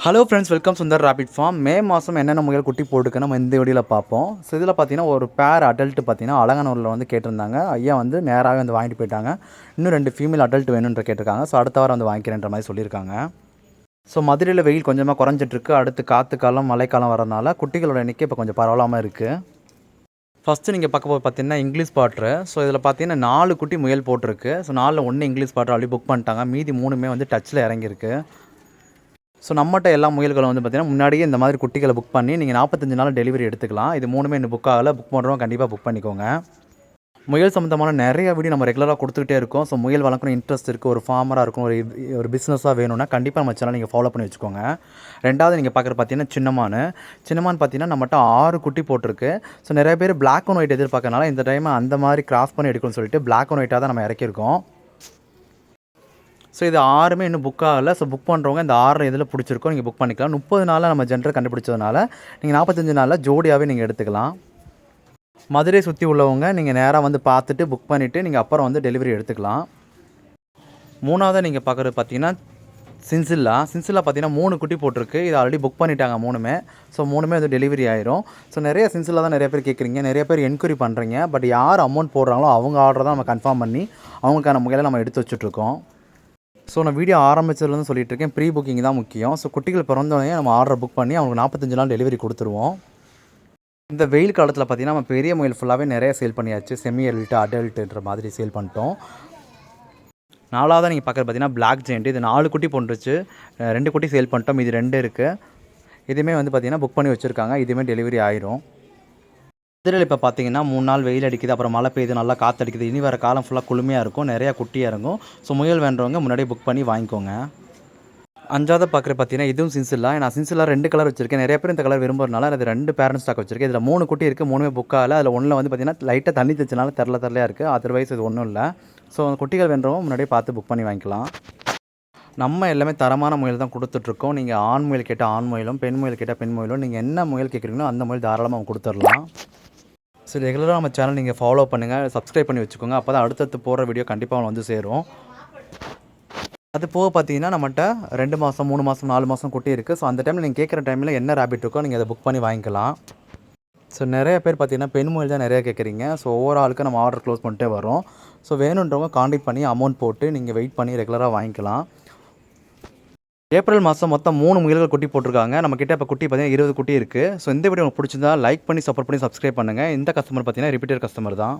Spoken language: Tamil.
Hello friends, welcome Sundar rabbit farm. May மாதம் என்னென்ன முயல் குட்டி போட்டுருக்கு நம்ம இந்த வீடியோவில் பார்ப்போம். ஸோ இதில் பார்த்தீங்கன்னா ஒரு பேர் அடல்ட்டு பார்த்தீங்கன்னா அலங்காநல்லூரில் வந்து கேட்டிருந்தாங்க. ஐயா வந்து நேராகவே வந்து வாங்கிட்டு போயிட்டாங்க. இன்னும் 2 ஃபீமேல் அடல்ட் வேணுன்ற கேட்டிருக்காங்க. ஸோ அடுத்த வாரம் வந்து வாங்கிக்கிறேன்ற மாதிரி சொல்லியிருக்காங்க. ஸோ மதுரையில் வெயில் கொஞ்சமாக குறைஞ்சிட்ருக்கு. அடுத்து காற்று காலம் மழைக்காலம் வரதுனால குட்டிகளோட எண்ணிக்கை இப்போ கொஞ்சம் பரவலாமல் இருக்குது. ஃபஸ்ட்டு நீங்கள் பார்க்க போது பார்த்தீங்கன்னா இங்கிலீஷ் பாட்ரு. ஸோ இதில் பார்த்தீங்கன்னா 4 குட்டி முயல் போட்டிருக்கு. ஸோ 4ல் 1 இங்கிலீஷ் பாட்ரு ஆல்ரெடி புக் பண்ணிட்டாங்க. மீதி 3மே வந்து டச்சில் இறங்கியிருக்கு. ஸோ நம்மகிட்ட எல்லா முயல்களும் வந்து பார்த்திங்கன்னா முன்னாடியே இந்த மாதிரி குட்டிகளை புக் பண்ணி நீங்கள் 45 நாள் டெலிவரி எடுத்துக்கலாம். இது 3மே இன்னும் புக் ஆகலை. புக் பண்ணுறவங்க கண்டிப்பாக புக் பண்ணிக்கோங்க. முயல் சம்மந்தமான நிறைய வீடியோ நம்ம ரெகுலராக கொடுத்துக்கிட்டே இருக்கோம். ஸோ முயல் வளர்க்கணும் இன்ட்ரெஸ்ட் இருக்குது, ஒரு ஃபார்மராக இருக்கும், ஒரு பிஸ்னஸாக வேணும்னா கண்டிப்பாக நம்ம சேனல் நீங்கள் ஃபாலோ பண்ணி வச்சுக்கோங்க. ரெண்டாவது நீங்கள் பார்க்குறது பார்த்தீங்கன்னா சின்னமான் பார்த்தீங்கன்னா நம்மகிட்ட 6 குட்டி போட்டிருக்கு. ஸோ நிறைய பேர் பிளாக் அண்ட் ஒயிட் எதிர்பார்க்கறனால இந்த டைம் அந்த மாதிரி கிராஸ் பண்ணி எடுக்கணும்னு சொல்லிட்டு பிளாக் அண்ட் ஒயிட்டாக தான் நம்ம இறக்கியிருக்கோம். ஸோ இது 6மே இன்னும் புக் ஆகலை. ஸோ புக் பண்ணுறவங்க இந்த 6 இதில் பிடிச்சிருக்கோம் நீங்கள் புக் பண்ணிக்கலாம். 30 நாளில் நம்ம ஜென்டர் கண்டுபிடிச்சதுனால நீங்கள் 45 நாளில் ஜோடியாகவே நீங்கள் எடுத்துக்கலாம். மதுரையை சுற்றி உள்ளவங்க நீங்கள் நேராக வந்து பார்த்துட்டு புக் பண்ணிவிட்டு நீங்கள் அப்புறம் வந்து டெலிவரி எடுத்துக்கலாம். மூணாவது நீங்கள் பார்க்குறது பார்த்தீங்கன்னா சின்சில்லா பார்த்தீங்கன்னா 3 குட்டி போட்டிருக்கு. இது ஆல்ரெடி புக் பண்ணிட்டாங்க 3மே. ஸோ 3மே வந்து டெலிவரி ஆயிரும். ஸோ நிறைய சின்சில்லா தான் நிறைய பேர் கேட்குறீங்க, நிறைய பேர் என்கொயரி பண்ணுறீங்க. பட் யார் அமௌண்ட் போடுறாங்களோ அவங்க ஆர்டர் தான் நம்ம கன்ஃபார்ம் பண்ணி அவங்களுக்கான முறையில் நம்ம எடுத்து வச்சுட்ருக்கோம். ஸோ நான் வீடியோ ஆரம்பிச்சதுலேருந்து சொல்லிட்டு இருக்கேன், ப்ரீ புக்கிங் தான் முக்கியம். ஸோ குட்டிகள் பிறந்தோடனே நம்ம ஆர்டர் புக் பண்ணி அவங்களுக்கு 45 நாள் டெலிவரி கொடுத்துருவோம். இந்த வெயில் காலத்தில் பார்த்திங்கன்னா நம்ம பெரிய முயல் ஃபுல்லாகவே நிறைய சேல் பண்ணியாச்சு. செமி அடல்ட்டுன்ற மாதிரி சேல் பண்ணிட்டோம். 4வது நீங்கள் பார்க்குறது பார்த்தீங்கன்னா பிளாக் ஜெயண்ட். இது 4 குட்டி போட்டுருச்சு. 2 குட்டி சேல் பண்ணிட்டோம். இது 2 இருக்குது. இதுவுமே வந்து பார்த்திங்கன்னா புக் பண்ணி வச்சுருக்காங்க. இதுவுமே டெலிவரி ஆயிரும். மதுரையில் இப்போ பார்த்தீங்கன்னா 3 நாள் வெயில் அடிக்குது, அப்புறம் மழை பெய்யுது, நல்லா காற்று அடிக்குது. இனி வர காலம் ஃபுல்லாக குளுமையாக இருக்கும், நிறையா குட்டி இறங்கும். ஸோ முயல் வேண்டுறவங்க முன்னாடியே புக் பண்ணி வாங்கிக்கோங்க. 5வது பார்க்குற பார்த்தீங்கன்னா இதுவும் சின்சில்லா. நான் சின்சில்லா 2 கலர் வச்சிருக்கேன். நிறைய பேர் இந்த கலர் விரும்புறதுனால அது 2 பேரண்ட் ஸ்டாக் வச்சிருக்கேன். இதில் 3 குட்டி இருக்குது, 3மே புக் ஆகலை. அதில் 1ல் வந்து பார்த்தீங்கன்னா லைட்டாக தண்ணி தச்சுனால தெரலையாக இருக்குது. அதர்வைஸ் இது ஒன்றும் இல்லை. ஸோ குட்டிகள் வேண்டுறவங்க முன்னாடியே பார்த்து புக் பண்ணி வாங்கிக்கலாம். நம்ம எல்லாமே தரமான முயல் தான் கொடுத்துட்ருக்கோம். நீங்கள் ஆண் முயல் கேட்டால் ஆண் முயலும், பெண் முயல் கேட்டால் பெண் முயலும், நீங்கள் என்ன முயல் கேட்குறீங்களோ அந்த முயல் தாராளமாக கொடுத்துடலாம். ஸோ ரெகுலராக நம்ம சேனல் நீங்கள் ஃபாலோ பண்ணுங்கள், சப்ஸ்கிரைப் பண்ணி வச்சுக்கோங்க. அப்போ தான் அடுத்தடுத்து போடுற வீடியோ கண்டிப்பாக வந்து சேரும். அது போக பார்த்தீங்கன்னா நம்மகிட்ட 2 மாதம் 3 மாதம் 4 மாதம் குட்டி இருக்குது. ஸோ அந்த டைமில் நீங்கள் கேட்குற டைமில் என்ன ரேபிட் இருக்கோ நீங்கள் அதை புக் பண்ணி வாங்கிக்கலாம். ஸோ நிறைய பேர் பார்த்தீங்கன்னா பெண் முயல் தான் நிறையா கேட்குறீங்க. ஸோ ஒவ்வொரு ஆளுக்கு நம்ம ஆர்டர் க்ளோஸ் பண்ணிட்டே வரோம். ஸோ வேணுன்றவங்க காண்டாக்ட் பண்ணி அமௌண்ட் போட்டு நீங்கள் வெயிட் பண்ணி ரெகுலராக வாங்கிக்கலாம். ஏப்ரல் மாதம் மொத்தம் 3 முயல்கள் குட்டி போட்டிருக்காங்க. நம்மக்கிட்ட இப்போ குட்டி பார்த்தீங்கன்னா 20 குட்டி இருக்குது. ஸோ இந்த வீடியோ உங்களுக்கு பிடிச்சிருந்தா லைக் பண்ணி சப்போர்ட் பண்ணி சப்ஸ்கிரைப் பண்ணுங்கள். இந்த கஸ்டமர் பார்த்தீங்கன்னா ரிப்பீட்டட் கஸ்டமர் தான்.